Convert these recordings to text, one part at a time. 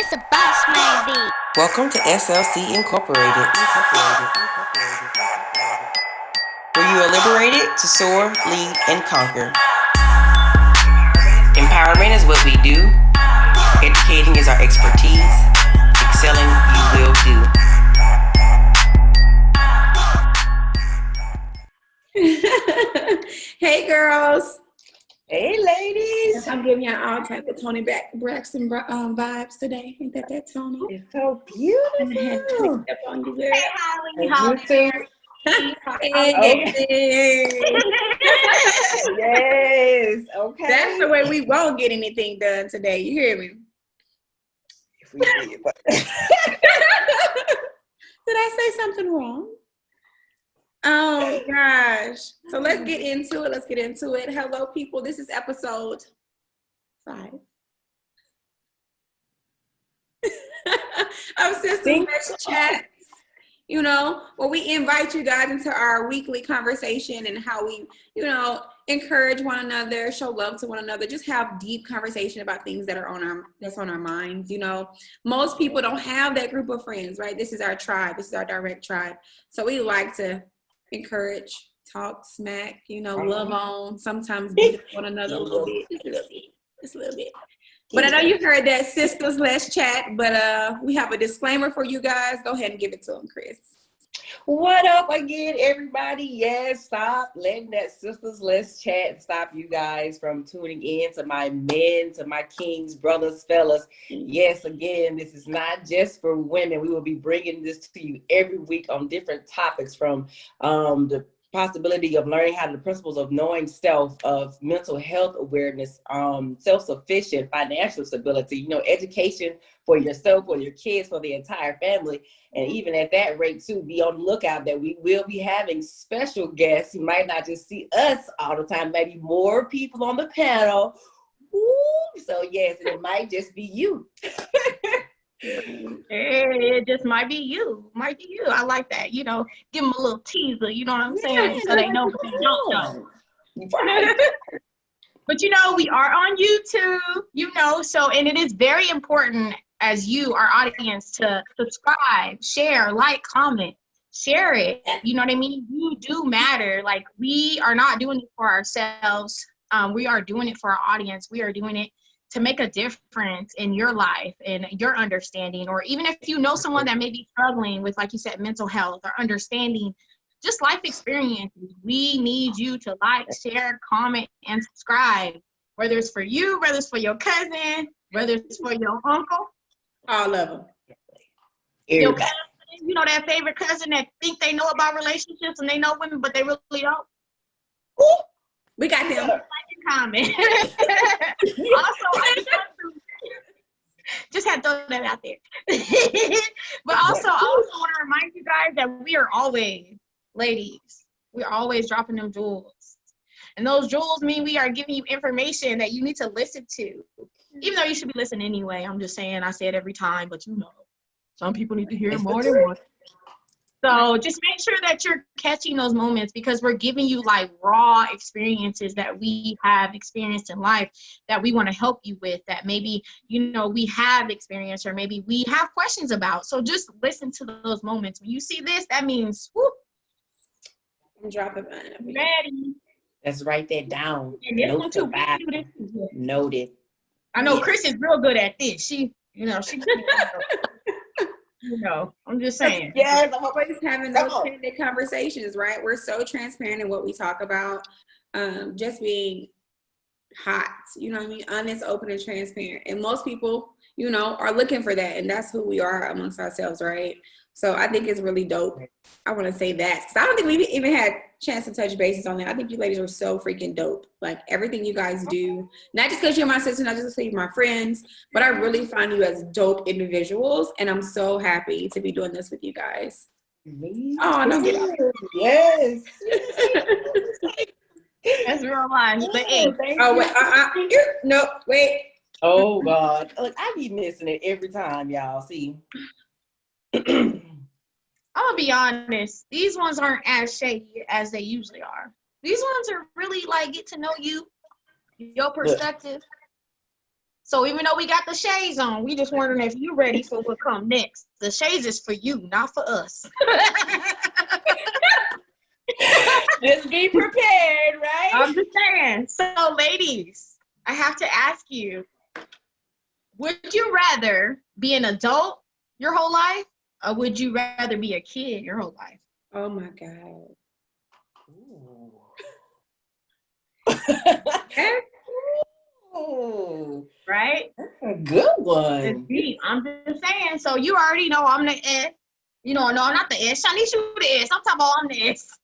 It's a boss man beat. Welcome to SLC Incorporated. Where you are liberated to soar, lead, and conquer. Empowerment is what we do. Educating is our expertise. Excelling you will do. Hey girls. Hey ladies. I'm giving y'all all type of Toni Braxton vibes today. Ain't that Toni? It's so beautiful. I had to up on you, girl. Hey, Holly. Yes. Okay. That's the way we won't get anything done today. You hear me? If we did, but did I say something wrong? Oh gosh. So let's get into it. Hello, people. This is episode 5 of Sisters Let's Chat. You know, where we invite you guys into our weekly conversation and how we, encourage one another, show love to one another, just have deep conversation about things that are on our minds. Most people don't have that group of friends, right? This is our tribe. This is our direct tribe. So we like to encourage, talk, smack, love on, sometimes beat one another a little bit, just a little bit. But I know you heard that, Sisters Let's Chat, but we have a disclaimer for you guys. Go ahead and give it to them, Chris. What up again, everybody? Yes, stop letting that Sisters Let's Chat stop you guys from tuning in to my men, to my kings, brothers, fellas. Yes, again, this is not just for women. We will be bringing this to you every week on different topics, from the possibility of learning how the principles of knowing self, of mental health awareness, self-sufficient, financial stability, education for yourself, for your kids, for the entire family. And even at that rate too, be on the lookout that we will be having special guests. You might not just see us all the time, maybe more people on the panel. Ooh, so yes, it might just be you. It just might be you. I like that. Give them a little teaser. You know what I'm saying? So they know what they don't know. Right. But we are on YouTube. So, and it is very important as you, our audience, to subscribe, share, like, comment, share it. You know what I mean? You do matter. Like, we are not doing it for ourselves. We are doing it for our audience. We are doing it to make a difference in your life and your understanding, or even if you know someone that may be struggling with, like you said, mental health or understanding, just life experiences. We need you to like, share, comment, and subscribe, whether it's for you, whether it's for your cousin, whether it's for your uncle. All of them. Your cousin, that favorite cousin that think they know about relationships and they know women, but they really don't. Ooh, we got them. Like and comment. Also, just had to throw that out there. But also, I also want to remind you guys that we are always, ladies, we're always dropping them jewels. And those jewels mean we are giving you information that you need to listen to. Even though you should be listening anyway. I'm just saying, I say it every time, but some people need to hear it more than once. So just make sure that you're catching those moments, because we're giving you like raw experiences that we have experienced in life that we want to help you with, that maybe, we have experienced or maybe we have questions about. So just listen to those moments. When you see this, that means, whoop. Drop it. Ready. Let's write that down. And this one too. Noted. I know Chris is real good at this. She I'm just saying. Yes, I'm always having those candid conversations, right? We're so transparent in what we talk about. Just being hot, honest, open, and transparent. And most people, are looking for that. And that's who we are amongst ourselves, right? So I think it's really dope. I want to say that, because I don't think we even had a chance to touch bases on that. I think you ladies are so freaking dope. Like, everything you guys do, not just because you're my sister, not just because you're my friends, but I really find you as dope individuals. And I'm so happy to be doing this with you guys. Oh, don't get out. Yes. That's real life. But hey. Oh, wait. No, wait. Oh, God. Look, I be missing it every time, y'all. See? I'm gonna be honest, these ones aren't as shady as they usually are. These ones are really like get to know you, your perspective. So even though we got the shades on, we just wondering if you ready for what come next. The shades is for you, not for us. Just be prepared, right? I'm just saying. So ladies, I have to ask you, would you rather be an adult your whole life, or would you rather be a kid your whole life? Oh my God. Ooh, Right? that's a good It's one. deep. I'm just saying. So you already know I'm the S. You know, no, I'm not the S. Shanice, you the S. I'm talking about I'm the S.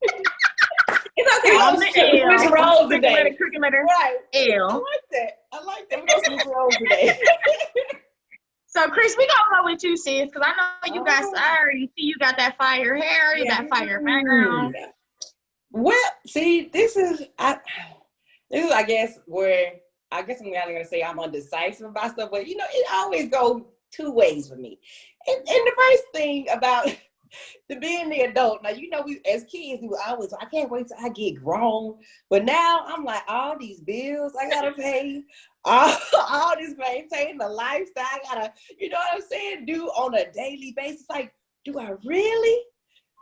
It's okay. I'm the L. Switch roles Cricket today. letter, cricket letter, Right. I L. like that. I like that. We're going to switch roles today. So Chris, we gonna go with you, sis, because I know you guys. Oh. I already see you got that fire hair, you got fire background. Well, see, this is, I guess, where I guess I'm not gonna say I'm undecisive about stuff, but you know, it always goes two ways for me. And the first thing about the being the adult, now you know, we as kids, we were always, I can't wait till I get grown. But now I'm like, all these bills I gotta pay, all this maintaining the lifestyle I gotta, you know what I'm saying, do on a daily basis. Like, do I really?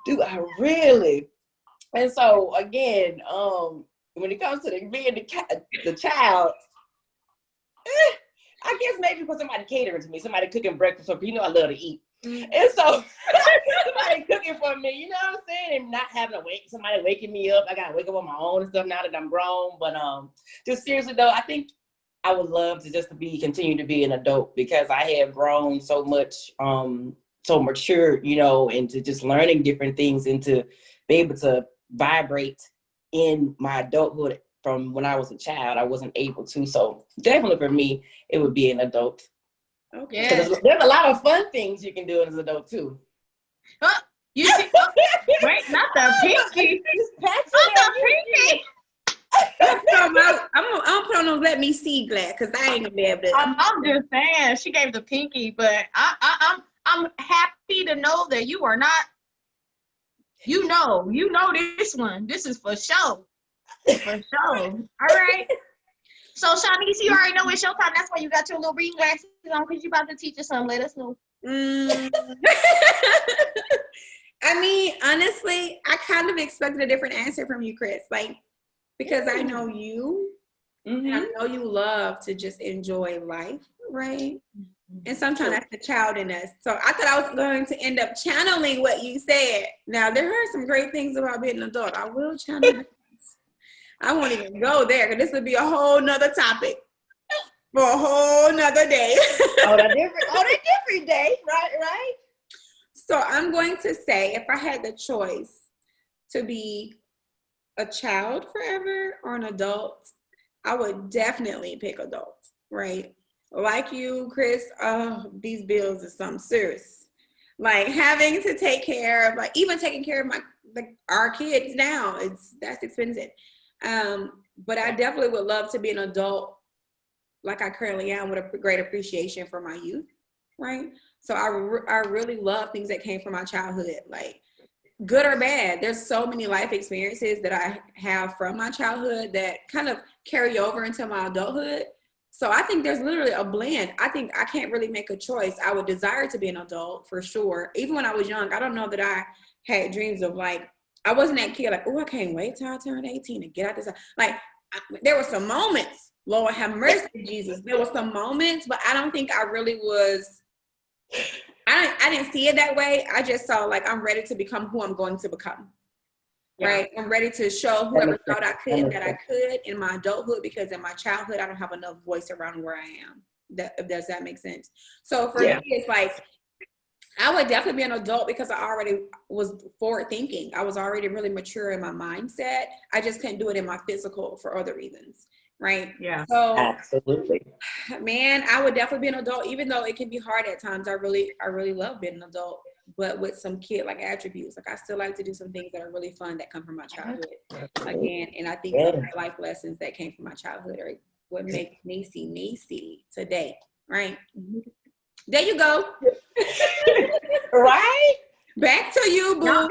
Do I really? And so again, when it comes to being the child, I guess maybe for somebody catering to me, somebody cooking breakfast, or you know I love to eat. And so somebody cooking for me, you know what I'm saying? And not having to somebody waking me up. I gotta wake up on my own and stuff now that I'm grown. But just seriously though, I think I would love to just continue to be an adult, because I have grown so much, so mature, you know, into just learning different things and to be able to vibrate in my adulthood from when I was a child. I wasn't able to. So definitely for me, it would be an adult. Okay. Yeah. There's a lot of fun things you can do as an adult too. Oh, you see, wait, not the pinky. Not the pinky. I'm gonna put on those let me see glad, because I ain't gonna be able to. I'm just saying, she gave the pinky, but I'm happy to know that you are not. You know this one. This is for sure. For sure. All right. So Shanice, you already know it's your time. That's why you got your little reading glasses on, because you about to teach us something. Let us know. I mean, honestly, I kind of expected a different answer from you, Chris. Like, because I know you, and I know you love to just enjoy life, right? And sometimes that's the child in us. So I thought I was going to end up channeling what you said. Now, there are some great things about being an adult. I will channel this. I won't even go there, because this would be a whole nother topic for a whole nother day. That different day, right? So I'm going to say, if I had the choice to be a child forever or an adult, I would definitely pick adult, right? Like you, Chris, these bills are something serious. Like having to take care of, like even taking care of our kids now, that's expensive. But I definitely would love to be an adult like I currently am, with a great appreciation for my youth, right? So I really love things that came from my childhood, like good or bad. There's so many life experiences that I have from my childhood that kind of carry over into my adulthood. So I think there's literally a blend. I think I can't really make a choice. I would desire to be an adult for sure. Even when I was young, I don't know that I had dreams of like, I wasn't that kid like, oh, I can't wait till I turn 18 and get out this. Like there were some moments, Lord have mercy, Jesus. There were some moments, but I don't think I really was, I didn't see it that way. I just saw like, I'm ready to become who I'm going to become. Yeah. Right. I'm ready to show whoever thought I could that I could in my adulthood, because in my childhood, I don't have enough voice around where I am. Does that make sense? So for me, it's like, I would definitely be an adult because I already was forward thinking. I was already really mature in my mindset. I just couldn't do it in my physical for other reasons. Right. Yeah. So absolutely. Man, I would definitely be an adult, even though it can be hard at times. I really love being an adult, but with some kid-like attributes. Like I still like to do some things that are really fun that come from my childhood. Again, and I think the life lessons that came from my childhood are what makes me see today. Right. There you go. Right? Back to you, boo.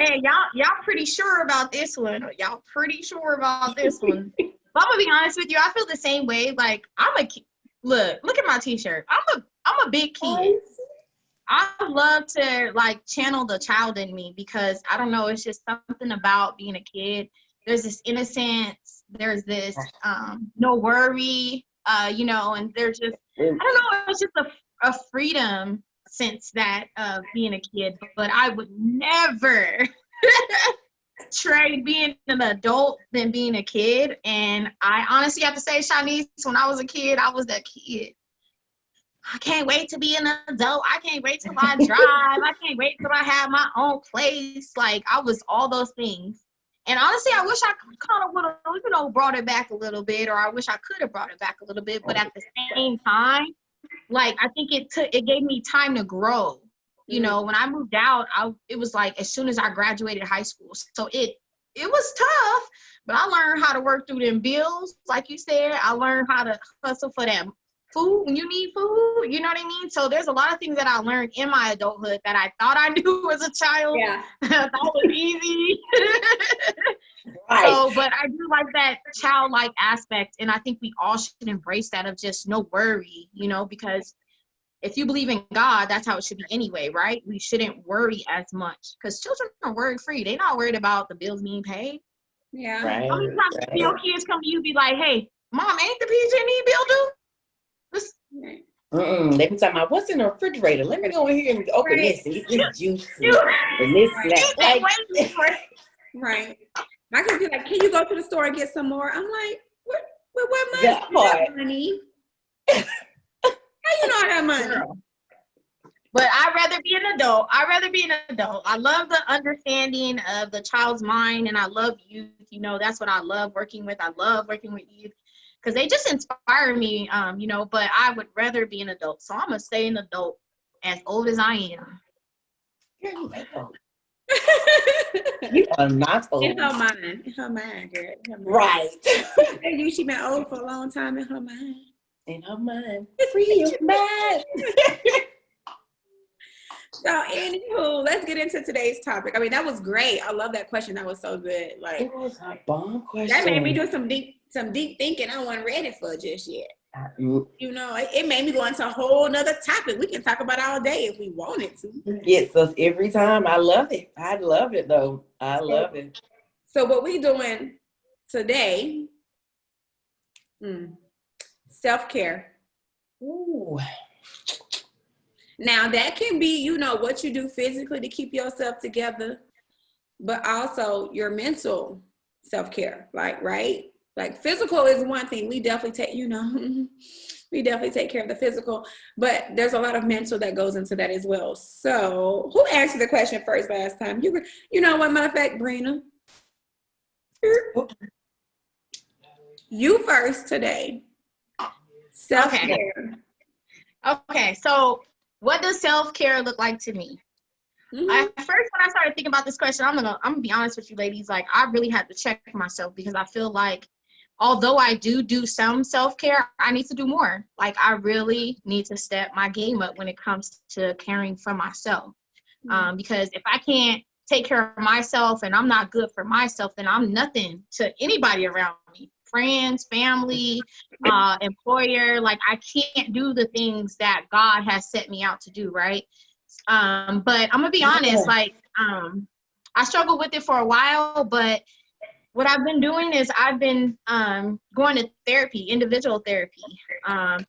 Y'all pretty sure about this one. Y'all pretty sure about this one. But I'm gonna be honest with you. I feel the same way. Like look at my t-shirt. I'm a big kid. I love to like channel the child in me because I don't know, it's just something about being a kid. There's this innocence, there's this no worry, and there's just I don't know, it's just a freedom sense that of being a kid. But I would never trade being an adult than being a kid. And I honestly have to say, Shanice, when I was a kid, I was that kid. I can't wait to be an adult. I can't wait till I drive. I can't wait till I have my own place. Like, I was all those things. And honestly, I wish I kind of would have, brought it back a little bit, or I wish I could have brought it back a little bit. But at the same time, like, I think it gave me time to grow. When I moved out, it was like as soon as I graduated high school. So it was tough, but I learned how to work through them bills. Like you said, I learned how to hustle for them food when you need food, you know what I mean? So there's a lot of things that I learned in my adulthood that I thought I knew as a child. Yeah. I thought was easy. Right. So, but I do like that childlike aspect, and I think we all should embrace that of just no worry, because if you believe in God, that's how it should be anyway, right? We shouldn't worry as much because children are worry-free. They're not worried about the bills being paid. Yeah. Right. How many times your kids come to you be like, hey, Mom, ain't the PG&E bill due? They be talking about what's in the refrigerator. Let me go in here and open this and get this juice and this snack. Right. My kids be like, can you go to the store and get some more? I'm like, what money? Yeah, Money? How you know I have money? But I'd rather be an adult. I love the understanding of the child's mind, and I love youth. That's what I love working with. I love working with youth because they just inspire me, but I would rather be an adult. So I'm going to stay an adult as old as I am. You are not old. In her mind, girl. Right. She been old for a long time in her mind. In her mind. Free your mind. So, anywho, let's get into today's topic. I mean, that was great. I love that question. That was so good. Like, it was a bomb question. That made me do some deep thinking I wasn't ready for just yet. It made me go into a whole nother topic. We can talk about all day if we wanted to. Yes, us every time. I love it. I love it, though. I love it. So what we doing today, self-care. Ooh. Now, that can be, what you do physically to keep yourself together, but also your mental self-care, right? Like physical is one thing. We definitely take, we definitely take care of the physical, but there's a lot of mental that goes into that as well. So who answered the question first last time? You know what, matter of fact, Brina? You first today. Self-care. Okay, so what does self-care look like to me? When I started thinking about this question, I'm gonna be honest with you ladies, like I really had to check myself because I feel like although I do some self-care, I need to do more. Like I really need to step my game up when it comes to caring for myself. Because if I can't take care of myself and I'm not good for myself, then I'm nothing to anybody around me. Friends, family, employer, like I can't do the things that God has set me out to do, right? But I'm gonna be honest, like I struggled with it for a while, but what I've been doing is I've been going to therapy, individual therapy,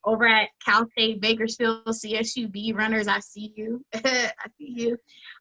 over at Cal State Bakersfield, CSUB runners. I see you. I see you.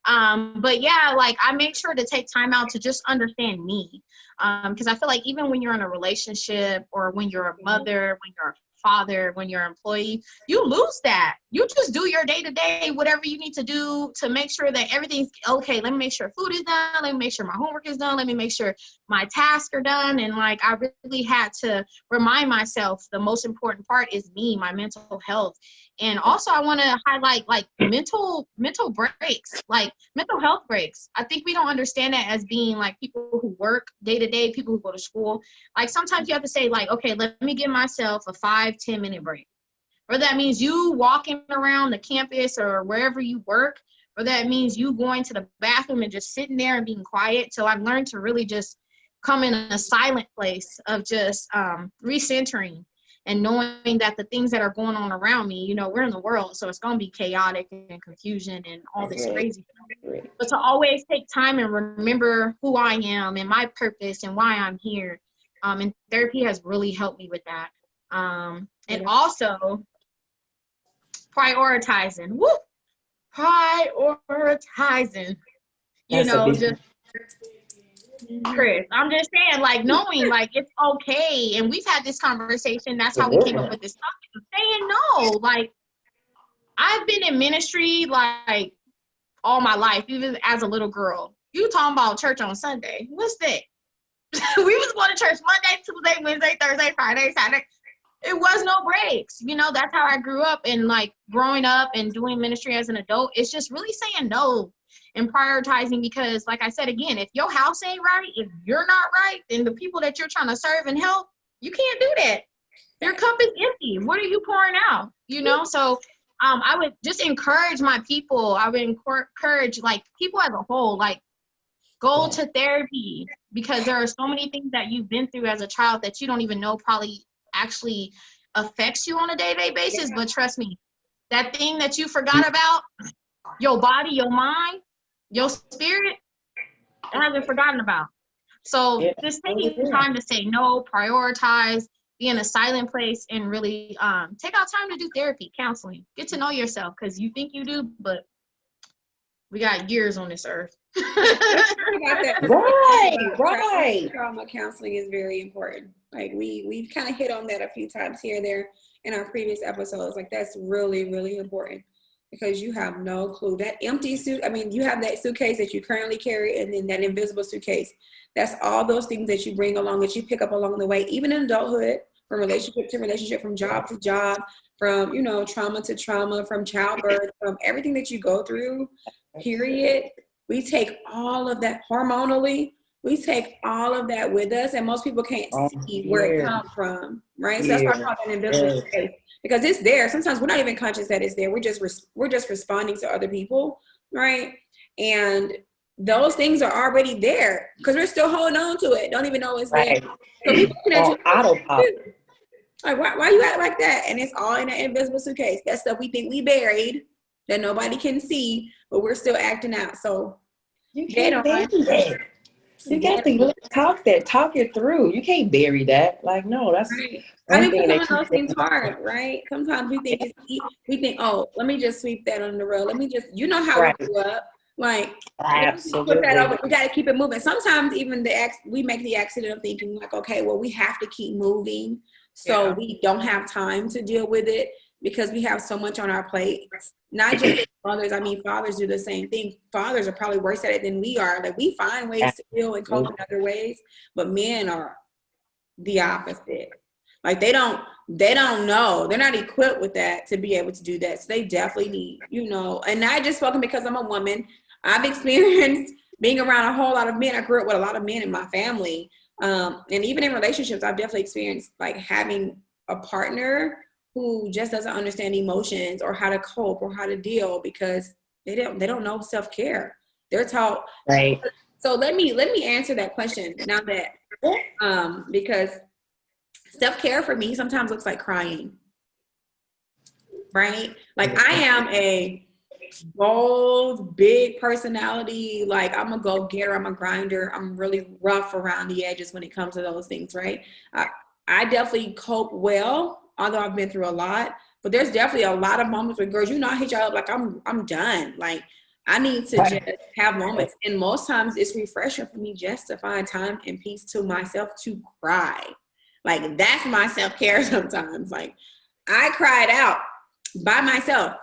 But yeah, like I make sure to take time out to just understand me. Because I feel like even when you're in a relationship or when you're a mother, when you're a father, when you're an employee, you lose that. You just do your day-to-day, whatever you need to do to make sure that everything's okay. Let me make sure food is done. Let me make sure my homework is done. Let me make sure my tasks are done. And like, I really had to remind myself the most important part is me, my mental health. And also I want to highlight like mental breaks, like mental health breaks. I think we don't understand that as being like people who work day to day, people who go to school. Like sometimes you have to say like, okay, let me give myself a 5-10 minute break. Or that means you walking around the campus or wherever you work, or that means you going to the bathroom and just sitting there and being quiet. So I've learned to really just come in a silent place of just recentering. and knowing that the things that are going on around me, you know, we're in the world, so it's going to be chaotic and confusion and all this crazy stuff. But to always take time and remember who I am and my purpose and why I'm here. And therapy has really helped me with that. And also prioritizing. Woo! Prioritizing. You know, just Chris, I'm just saying, like, knowing, like, it's okay. And we've had this conversation. That's how we came up with this topic. Saying no. Like, I've been in ministry, like, all my life, even as a little girl. You talking about church on Sunday. What's that? We was going to church Monday, Tuesday, Wednesday, Thursday, Friday, Saturday. It was no breaks. You know, that's how I grew up. And, like, growing up and doing ministry as an adult, it's just really saying no and prioritizing, because, like I said, again, if your house ain't right, if you're not right, then the people that you're trying to serve and help, you can't do that. Your cup is empty. What are you pouring out? You know, so I would just encourage my people. I would encourage, like, people as a whole, like, go to therapy, because there are so many things that you've been through as a child that you don't even know probably actually affects you on a day-to-day basis. But trust me, that thing that you forgot about, your body, your mind, your spirit, it hasn't forgotten about. So just taking time to say no, prioritize, be in a silent place, and really take out time to do therapy, counseling, get to know yourself, because you think you do, but we got years on this earth. Right. Trauma counseling is very important. Like we've kind of hit on that a few times here and there in our previous episodes. Like, that's really, really important, because you have no clue. That empty suit, I mean, you have that suitcase that you currently carry, and then that invisible suitcase. That's all those things that you bring along, that you pick up along the way, even in adulthood, from relationship to relationship, from job to job, from, you know, trauma to trauma, from childbirth, from everything that you go through, period. We take all of that hormonally. We take all of that with us, and most people can't see where it comes from, right? So that's why I call it an invisible suitcase, because it's there. Sometimes we're not even conscious that it's there. We're just responding to other people, right? And those things are already there because we're still holding on to it. Don't even know it's there. So people looking at you, autopilot. Like, why you act like that? And it's all in that invisible suitcase. That stuff we think we buried that nobody can see, but we're still acting out. So you can't bury that. You got to talk it through. You can't bury that. Like, no, that's right. I think some of those things hard, right? Sometimes we think, oh, let me just sweep that under the rug. Let me just, you know how we grew up. Like, absolutely. Put that over. We got to keep it moving. Sometimes even we make the accident of thinking like, okay, well, we have to keep moving, so we don't have time to deal with it because we have so much on our plate. Not just mothers. I mean, fathers do the same thing. Fathers are probably worse at it than we are. Like, we find ways to deal and cope in other ways, but men are the opposite. Like, they don't know. They're not equipped with that to be able to do that. So they definitely need, you know, and not just spoken because I'm a woman. I've experienced being around a whole lot of men. I grew up with a lot of men in my family. And even in relationships, I've definitely experienced like having a partner who just doesn't understand emotions or how to cope or how to deal because they don't know self-care. They're taught. Right. So let me answer that question now that, because self-care for me sometimes looks like crying, right? Like, I am a bold, big personality. Like, I'm a go-getter, I'm a grinder. I'm really rough around the edges when it comes to those things, right? I definitely cope well, although I've been through a lot. But there's definitely a lot of moments where, girls, you know, I hit y'all up like I'm done. Like, I need to just have moments. And most times it's refreshing for me just to find time and peace to myself to cry. Like, that's my self-care sometimes. Like, I cried out by myself.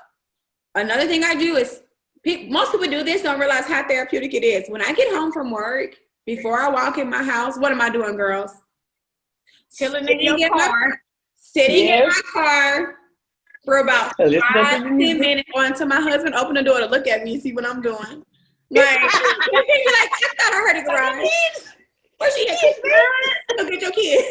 Another thing I do is, most people do this, don't realize how therapeutic it is. When I get home from work, before I walk in my house, what am I doing, girls? Chilling in your car. Sitting in my car for about 5-10 minutes until my husband opened the door to look at me and see what I'm doing. Like, I thought I heard it cry. Where's she at? Go get your kids.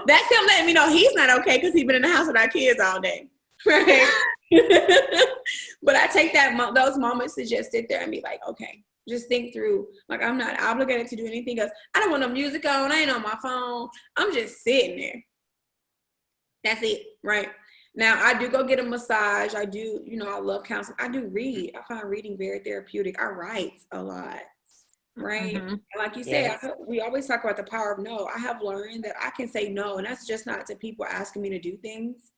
That's him letting me know he's not okay because he's been in the house with our kids all day. Right? But I take those moments to just sit there and be like, okay, Just think through, like, I'm not obligated to do anything else. I don't want no music on. I ain't on my phone. I'm just sitting there. That's it, right? Now, I do go get a massage. I do, I love counseling. I do read. I find reading very therapeutic. I write a lot, right? Mhm. And like you said, Yes. we always talk about the power of no. I have learned that I can say no, and that's just not to people asking me to do things.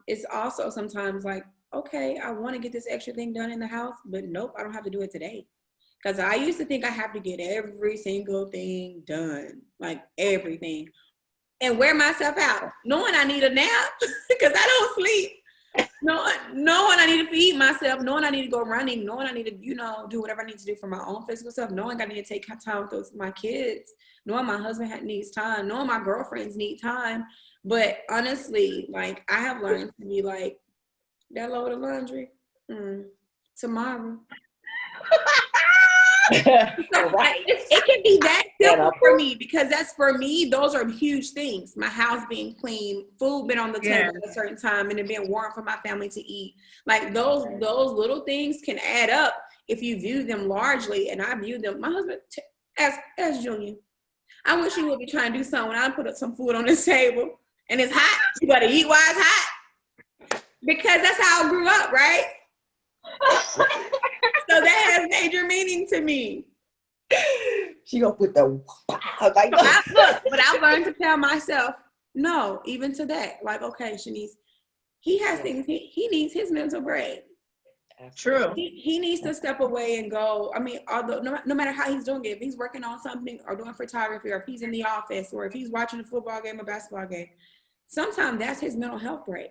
It's also sometimes like, okay, I want to get this extra thing done in the house, but nope, I don't have to do it today. Because I used to think I have to get every single thing done, like everything, and wear myself out, knowing I need a nap because I don't sleep. Knowing I need to feed myself, knowing I need to go running, knowing I need to, do whatever I need to do for my own physical stuff, knowing I need to take time with my kids, knowing my husband needs time, knowing my girlfriends need time. But honestly, like, I have learned to be like, that load of laundry, tomorrow. Right. It can be that simple for me, because that's, for me, those are huge things. My house being clean, food been on the table at a certain time, and it being warm for my family to eat. Like, those little things can add up if you view them largely. And I view them, my husband, as Junior, I wish he would be trying to do something when I put up some food on this table and it's hot. You gotta eat while it's hot, because that's how I grew up, right? So that has major meaning to me. She gonna put the like But I've learned to tell myself no, even to that. Like, okay, Shanice, he has things, he needs his mental break. True. He needs to step away and go. I mean, although no matter how he's doing it, if he's working on something or doing photography, or if he's in the office, or if he's watching a football game or basketball game, sometimes that's his mental health break.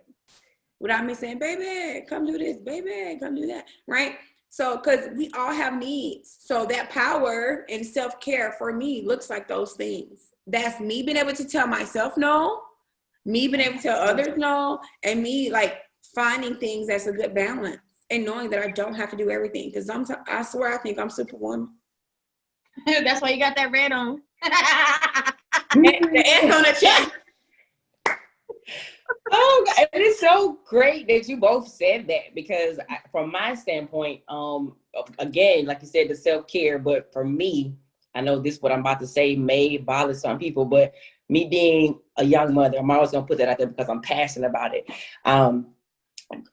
Without me saying, baby, come do this, baby, come do that, right? So, because we all have needs. So that power and self-care for me looks like those things. That's me being able to tell myself no, me being able to tell others no, and me like finding things that's a good balance, and knowing that I don't have to do everything. Because sometimes I swear I think I'm Superwoman. That's why you got that red on. The S on the chest. Oh, it is so great that you both said that, because from my standpoint, again, like you said, the self-care, but for me, I know this, what I'm about to say may bother some people, but me being a young mother, I'm always gonna put that out there because I'm passionate about it.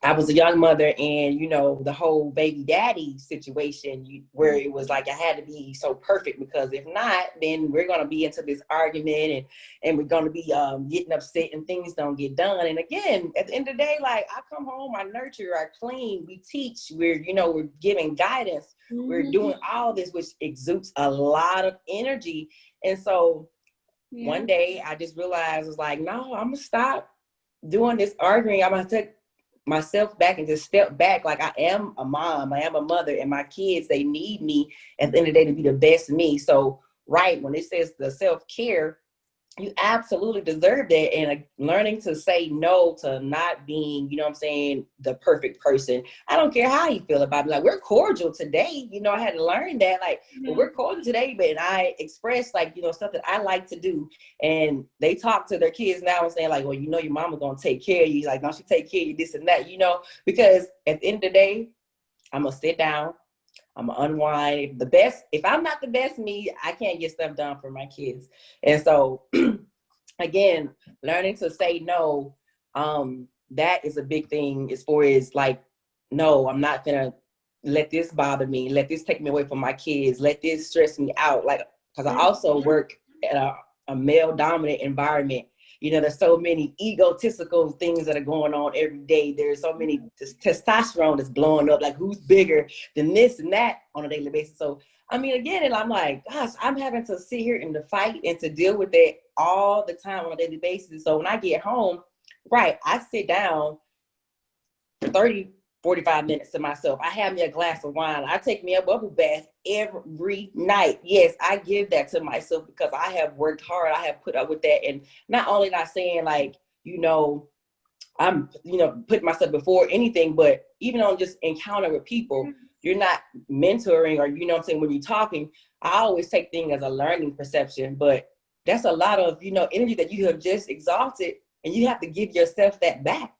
I was a young mother, and the whole baby daddy situation, where it was like I had to be so perfect, because if not, then we're gonna be into this argument, and we're gonna be getting upset, and things don't get done. And again, at the end of the day, like, I come home, I nurture, I clean, we teach, we're giving guidance, we're doing all this, which exudes a lot of energy. And so one day I just realized, I was like, no, I'm gonna stop doing this arguing. I'm gonna take myself back and just step back. Like, I am a mom, I am a mother, and my kids, they need me at the end of the day to be the best me. So, right, when it says the self-care, you absolutely deserve that. And learning to say no to not being, the perfect person. I don't care how you feel about it. Like, we're cordial today. I had to learn that. Like, well, we're cordial today, but I express, like, stuff that I like to do. And they talk to their kids now and saying, like, well, your mama's going to take care of you. Like, don't she take care of you, this and that, because at the end of the day, I'm going to sit down. I'm gonna unwind. If I'm not the best me, I can't get stuff done for my kids. And so, again, learning to say no, that is a big thing, as far as like, no, I'm not gonna let this bother me. Let this take me away from my kids. Let this stress me out. Like, because I also work at a male dominant environment. There's so many egotistical things that are going on every day. There's so many testosterone that's blowing up, like, who's bigger than this and that on a daily basis. So, I mean, again, and I'm like, gosh, I'm having to sit here and to fight and to deal with that all the time on a daily basis. So when I get home, right, I sit down for 30, 45 minutes to myself. I have me a glass of wine. I take me a bubble bath every night. Yes, I give that to myself, because I have worked hard. I have put up with that. And not only not saying, like, I'm, putting myself before anything, but even on just encounter with people, you're not mentoring, or, when you're talking, I always take things as a learning perception, but that's a lot of, energy that you have just exhausted, and you have to give yourself that back.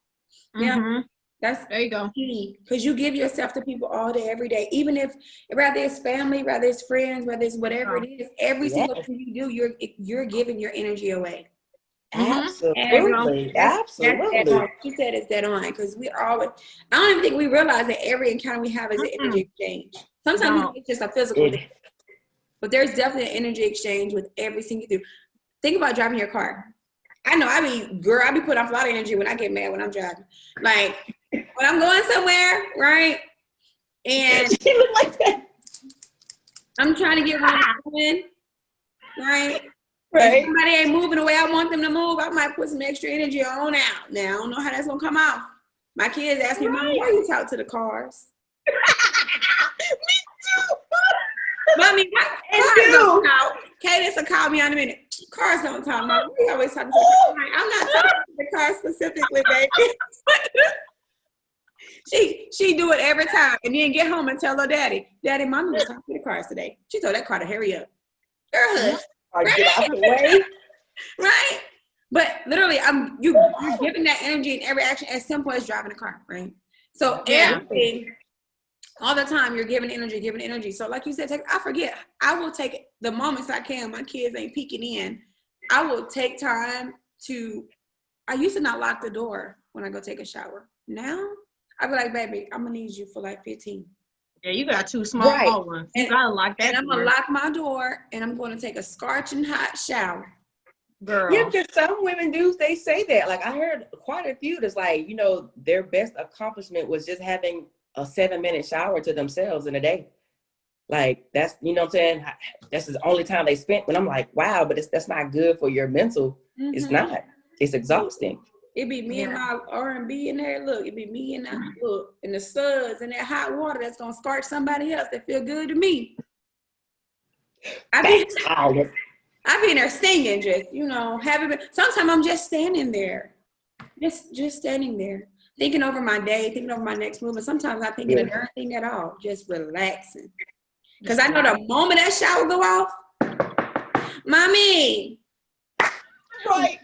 Yeah. That's There you go. key, because you give yourself to people all day, every day. Even if whether it's family, whether it's friends, whether it's whatever it is, every single Yes. thing you do, you're giving your energy away. Absolutely. That's dead Absolutely. on. She said it's dead on, because we always, I don't even think we realize that every encounter we have is an energy exchange. Sometimes No. it's just a physical thing, but there's definitely an energy exchange with everything you do. Think about driving your car. I know I be putting off a lot of energy when I get mad when I'm driving. Like when I'm going somewhere, right? And She looked like that. I'm trying to get one in, right? Right. If somebody ain't moving the way I want them to move, I might put some extra energy on out. Now, I don't know how that's going to come out. My kids ask me, Mom, why you talk to the cars? Me too. Mommy, cars don't talk. Cadence will call me in a minute. Cars don't talk, Mom. We always talking to the car. I'm not talking to the car specifically, baby. She do it every time, and then get home and tell her daddy, Mommy was talking to the cars today. She told that car to hurry up. Girl, hush. Or get out the way. Right? But literally, you're giving that energy in every action, as simple as driving a car, right? So everything, all the time, you're giving energy. So like you said, I forget. I will take the moments I can. My kids ain't peeking in. I will take time to. I used to not lock the door when I go take a shower. Now I be like, baby, I'm gonna need you for like 15. Yeah, you got two small ones. You gotta lock that. And I'm gonna lock my door, and I'm gonna take a scorching hot shower. Girl. Yeah, because some women do, they say that. Like I heard quite a few that's like, their best accomplishment was just having a 7-minute shower to themselves in a day. Like that's, you know what I'm saying? That's the only time they spent. And I'm like, wow, but that's not good for your mental. Mm-hmm. It's not. It's exhausting. It be me and my R&B in there. Look, it be me and the suds and that hot water that's gonna scorch somebody else that feel good to me. I be in there singing, just sometimes I'm just standing there, just standing there, thinking over my day, thinking over my next move. And sometimes I'm thinking of nothing at all, just relaxing. Because I know the moment that shower go off, Mommy. Right.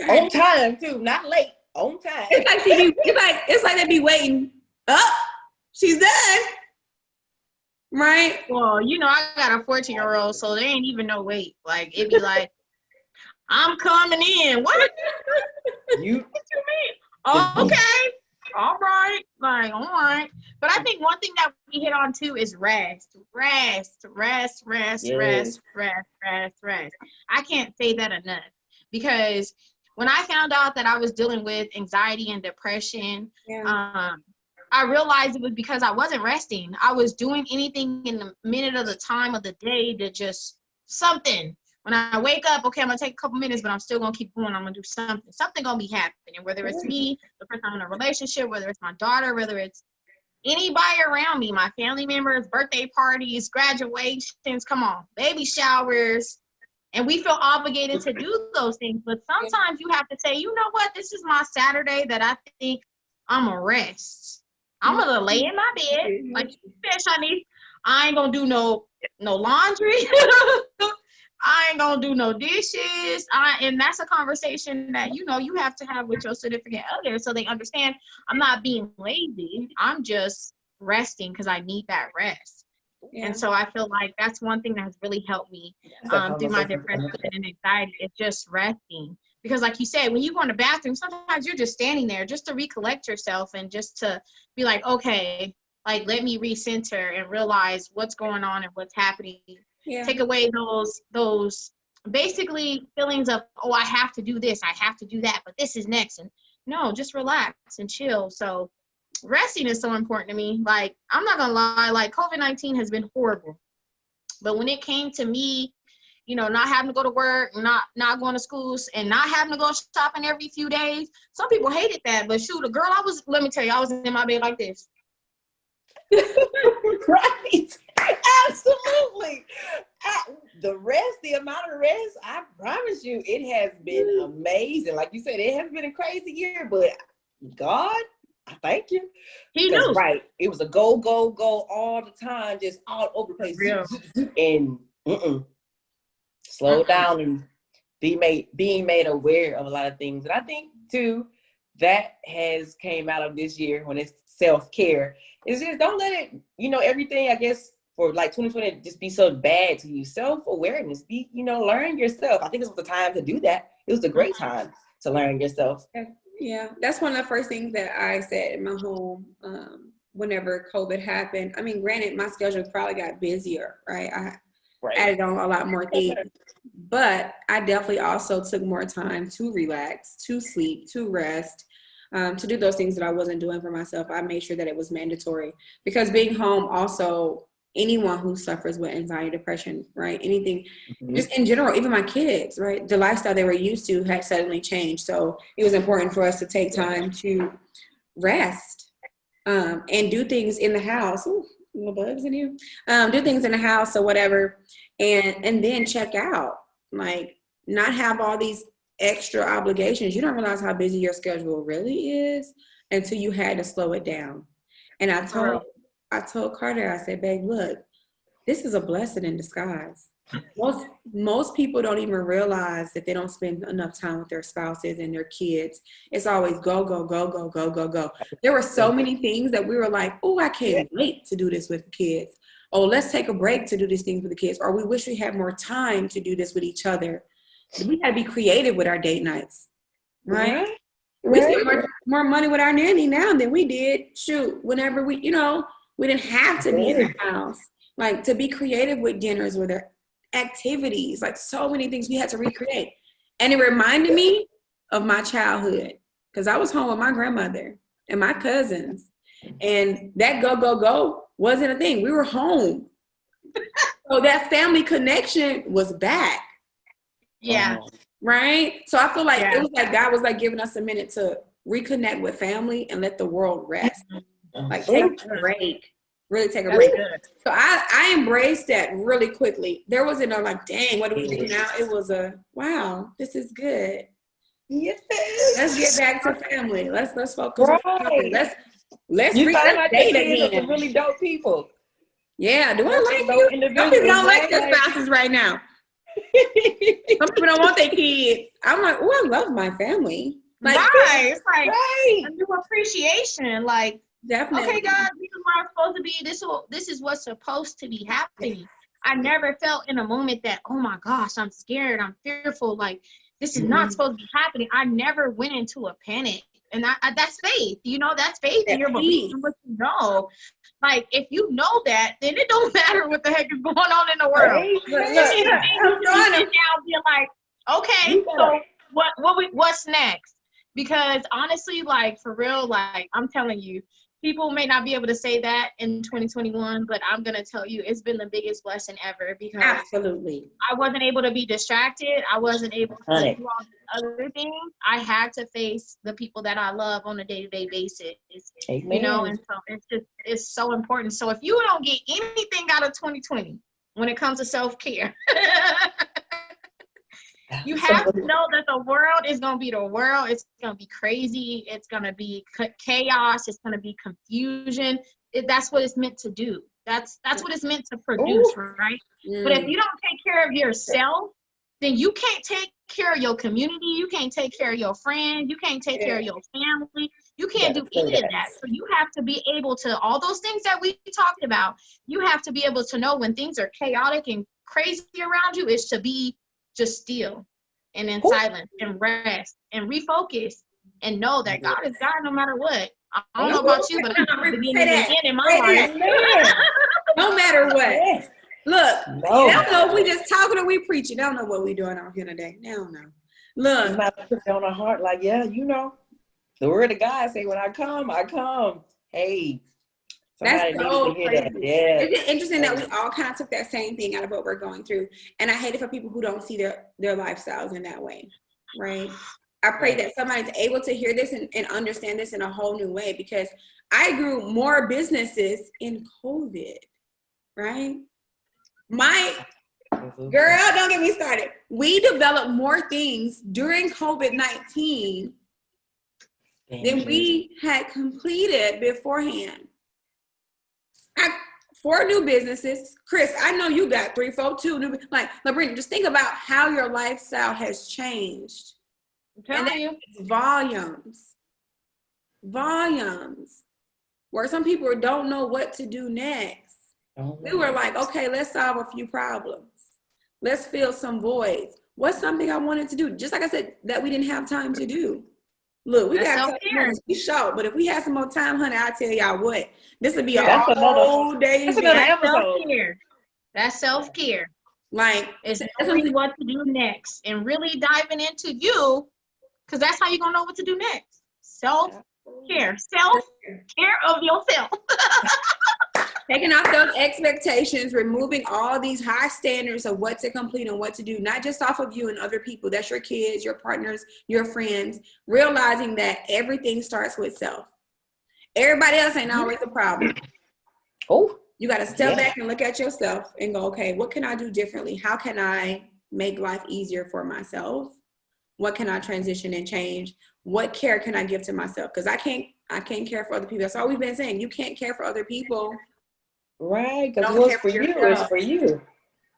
On time too, not late. On time. It's like they be waiting. Oh, she's done. Right? Well, I got a 14-year-old, so there ain't even no wait. Like it be like, I'm coming in. What? What you mean? Oh, okay. All right. Like, all right. But I think one thing that we hit on too is rest. Rest. I can't say that enough, because when I found out that I was dealing with anxiety and depression, I realized it was because I wasn't resting. I was doing anything in the minute of the time of the day to just something. When I wake up, okay, I'm going to take a couple minutes, but I'm still going to keep going. I'm going to do something. Something going to be happening, whether it's me, the person I'm in a relationship, whether it's my daughter, whether it's anybody around me, my family members, birthday parties, graduations, come on, baby showers. And we feel obligated to do those things. But sometimes you have to say, you know what, this is my Saturday that I think I'm going to rest. I'm going to lay in my bed. Like you said, Shanice, I ain't going to do no laundry. I ain't going to do no dishes. And that's a conversation that, you have to have with your significant other, so they understand I'm not being lazy. I'm just resting because I need that rest. Yeah. And so I feel like that's one thing that has really helped me through my depression and anxiety. It's just resting. Because like you said, when you go in the bathroom, sometimes you're just standing there just to recollect yourself and just to be like, okay, like let me recenter and realize what's going on and what's happening. Yeah. Take away those basically feelings of, oh, I have to do this, I have to do that, but this is next. And no, just relax and chill. So resting is so important to me. Like, I'm not gonna lie, like COVID-19 has been horrible. But when it came to me, not having to go to work, not going to schools, and not having to go shopping every few days, some people hated that. But shoot, let me tell you, I was in my bed like this. Right. Absolutely. The amount of rest, I promise you, it has been amazing. Like you said, it has been a crazy year, but God, I thank you. He knew. Right. It was a go all the time, just all over the place. Real. And slow down and being made aware of a lot of things. And I think too, that has came out of this year when it's self-care. Is just don't let it, everything, I guess, for like 2020 just be so bad to you. Self-awareness, learn yourself. I think this was the time to do that. It was a great time to learn yourself. Yeah, that's one of the first things that I said in my home whenever COVID happened. I mean, granted, my schedule probably got busier, right? I added on a lot more things, but I definitely also took more time to relax, to sleep, to rest, to do those things that I wasn't doing for myself. I made sure that it was mandatory, because being home also, anyone who suffers with anxiety, depression, right? Anything, just in general, even my kids, right? The lifestyle they were used to had suddenly changed. So it was important for us to take time to rest and do things in the house. Ooh, little bugs in here. Do things in the house or whatever, and then check out. Like, not have all these extra obligations. You don't realize how busy your schedule really is until you had to slow it down. And I told Carter, I said, babe, look, this is a blessing in disguise. Most people don't even realize that they don't spend enough time with their spouses and their kids. It's always go, go, go, go, go, go, go. There were so many things that we were like, oh, I can't wait to do this with the kids. Oh, let's take a break to do these things with the kids. Or we wish we had more time to do this with each other. We had to be creative with our date nights, right? We spend more money with our nanny now than we did, whenever we didn't have to be in the house. Like, to be creative with dinners, with their activities, like so many things we had to recreate. And it reminded me of my childhood, because I was home with my grandmother and my cousins, and that go, go, go wasn't a thing. We were home. So that family connection was back. Yeah. Right? So I feel like it was like God was like giving us a minute to reconnect with family and let the world rest. Like, take a break. Really take a break. So I embraced that really quickly. There wasn't no like, dang, what do we do now? It was a, wow, this is good. Yes. Let's get back to family. Let's focus on family. Let's date again. Some really dope people. Yeah. Do I like you? Some people don't like their spouses right now. Some people don't want their kids. I'm like, oh, I love my family. Like, It's like a new appreciation. Like, definitely. Okay, God, this is where I'm supposed to be. This is what's supposed to be happening. I never felt in a moment that, oh my gosh, I'm scared, I'm fearful. Like, this is not supposed to be happening. I never went into a panic. And that's faith. That's faith in your belief in what you know. Like, if you know that, then it don't matter what the heck is going on in the world. I'm trying to now be like, okay, so what's next? Because honestly, like, for real, like, I'm telling you, people may not be able to say that in 2021, but I'm going to tell you, it's been the biggest blessing ever, because absolutely, I wasn't able to be distracted. I wasn't able to do all the other things. I had to face the people that I love on a day-to-day basis, Amen. And so it's so important. So if you don't get anything out of 2020 when it comes to self-care, you have to know that the world is going to be the world. It's going to be crazy. It's going to be chaos. It's going to be confusion. That's what it's meant to do. That's what it's meant to produce, right? But if you don't take care of yourself, then you can't take care of your community. You can't take care of your friends. You can't take care of your family. You can't do any of that. So you have to be able to, all those things that we talked about, you have to be able to know when things are chaotic and crazy around you, is to be just still and in silence and rest and refocus and know that God is God no matter what. I don't know about you, but I'm not beginning again in my life. No matter what. Look, they don't know if we just talking or we preaching. They don't know what we doing out here today. They don't know. Look. You might put it on our heart like, the word of God say, when I come, I come. Hey. That's so crazy. Isn't it interesting that we all kind of took that same thing out of what we're going through? And I hate it for people who don't see their lifestyles in that way, right? I pray that somebody's able to hear this and understand this in a whole new way, because I grew more businesses in COVID, right? My girl, don't get me started. We developed more things during COVID-19 than we had completed beforehand. 4 new businesses. Chris, I know you got 3, 4, 2 new. Like, Labrina, just think about how your lifestyle has changed. I'm telling you. Volumes. volumes, where some people don't know what to do next. We were like, okay, let's solve a few problems. Let's fill some voids. What's something I wanted to do? Just like I said, that we didn't have time to do. Look, we got self-care. We short, but if we had some more time, honey, I'll tell y'all what. This would be a whole day. That's another episode. That's self-care. Like, it's really what to do next and really diving into you, because that's how you're going to know what to do next. Self-care. Self-care of yourself. Taking off those expectations, removing all these high standards of what to complete and what to do, not just off of you and other people. That's your kids, your partners, your friends. Realizing that everything starts with self. Everybody else ain't always a problem. Oh, you got to step back and look at yourself and go, okay, what can I do differently? How can I make life easier for myself? What can I transition and change? What care can I give to myself? Because I can't care for other people. That's all we've been saying. You can't care for other people. Right, because what's for you is for you.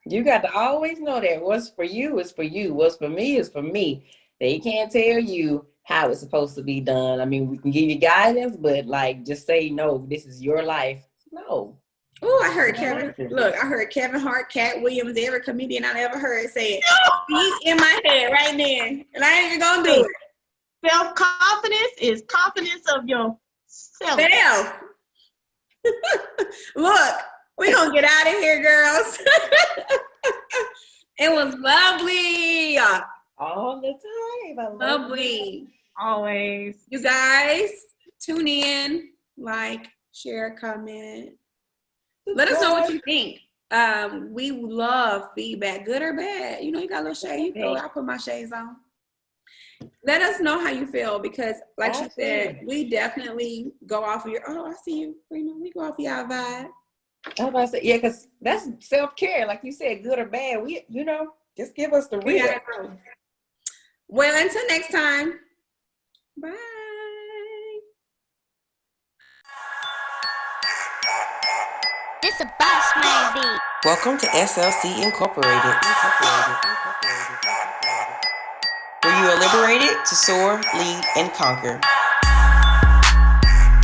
You got to always know that what's for you is for you. What's for me is for me. They can't tell you how it's supposed to be done. I mean, we can give you guidance, but like, just say, no, this is your life. No. Oh, I heard Kevin. Look, I heard Kevin Hart, Cat Williams, every comedian I ever heard say it. He's in my head right there, and I ain't even gonna do it. Self-confidence is confidence of yourself. Look, we're gonna get out of here, girls. It was lovely. All the time. Lovely. Always. You guys, tune in, like, share, comment. Let us know what you think. We love feedback, good or bad. You know, you got a little shade. You know, I put my shades on. Let us know how you feel, because like you said, we definitely go off of your, I see you. You know, we go off your vibe. I was about to say, yeah, because that's self-care. Like you said, good or bad. We, you know, just give us the real. Well, until next time. Bye. This a boss man beat. Welcome to SLC Incorporated. Where you are liberated to soar, lead, and conquer.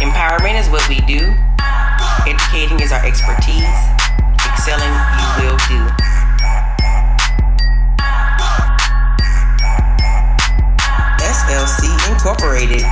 Empowerment is what we do. Educating is our expertise. Excelling, you will do. SLC Incorporated.